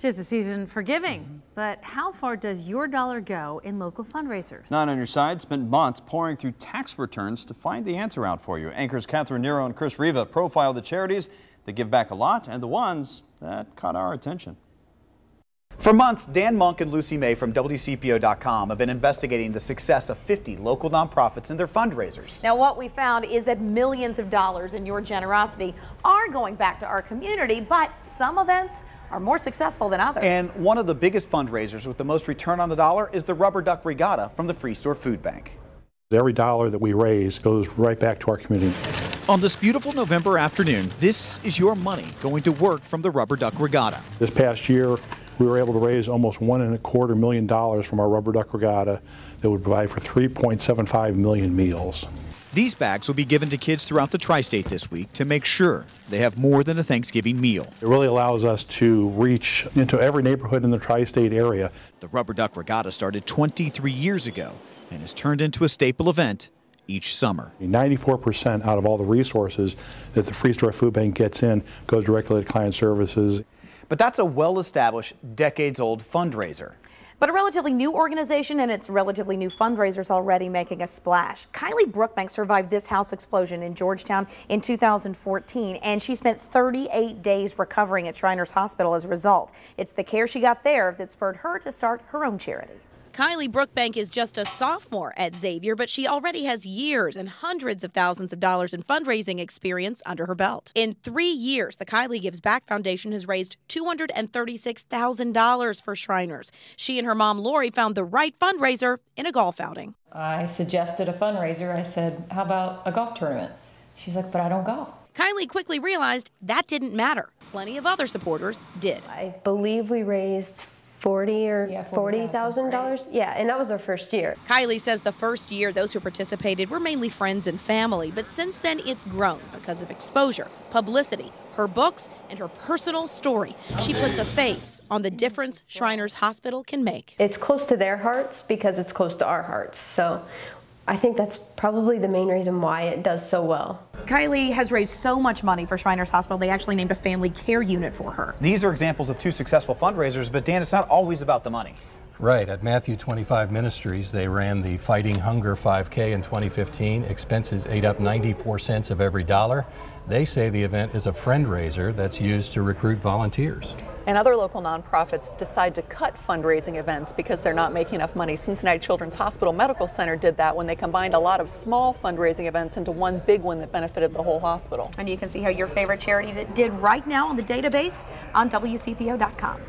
'Tis the season for giving, but how far does your dollar go in local fundraisers? Not on your side spent months pouring through tax returns to find the answer out for you. Anchors Catherine Nero and Chris Riva profile the charities that give back a lot and the ones that caught our attention. For months, Dan Monk and Lucy May from WCPO.com have been investigating the success of 50 local nonprofits and their fundraisers. Now, what we found is that millions of dollars in your generosity are going back to our community, but some events are more successful than others. And one of the biggest fundraisers with the most return on the dollar is the Rubber Duck Regatta from the Free Store Food Bank. Every dollar that we raise goes right back to our community. On this beautiful November afternoon, this is your money going to work from the Rubber Duck Regatta. This past year, we were able to raise almost $1.25 million from our Rubber Duck Regatta that would provide for 3.75 million meals. These bags will be given to kids throughout the tri-state this week to make sure they have more than a Thanksgiving meal. It really allows us to reach into every neighborhood in the tri-state area. The Rubber Duck Regatta started 23 years ago and has turned into a staple event each summer. 94% out of all the resources that the Free Store Food Bank gets in goes directly to client services. But that's a well-established, decades-old fundraiser. But a relatively new organization and its relatively new fundraisers already making a splash. Kylie Brookbank survived this house explosion in Georgetown in 2014, and she spent 38 days recovering at Shriners Hospital as a result. It's the care she got there that spurred her to start her own charity. Kylie Brookbank is just a sophomore at Xavier, but she already has years and hundreds of thousands of dollars in fundraising experience under her belt. In 3 years, the Kylie Gives Back Foundation has raised $236,000 for Shriners. She and her mom, Lori, found the right fundraiser in a golf outing. I suggested a fundraiser. I said, how about a golf tournament? She's like, but I don't golf. Kylie quickly realized that didn't matter. Plenty of other supporters did. I believe we raised $40,000. Yeah, and that was our first year. Kylie says the first year those who participated were mainly friends and family, but since then it's grown because of exposure, publicity, her books, and her personal story. She puts a face on the difference Shriners Hospital can make. It's close to their hearts because it's close to our hearts. So I think that's probably the main reason why it does so well. Kylie has raised so much money for Shriners Hospital, they actually named a family care unit for her. These are examples of two successful fundraisers, but Dan, it's not always about the money. Right. At Matthew 25 Ministries, they ran the Fighting Hunger 5K in 2015. Expenses ate up 94 cents of every dollar. They say the event is a fundraiser that's used to recruit volunteers. And other local nonprofits decide to cut fundraising events because they're not making enough money. Cincinnati Children's Hospital Medical Center did that when they combined a lot of small fundraising events into one big one that benefited the whole hospital. And you can see how your favorite charity did right now on the database on WCPO.com.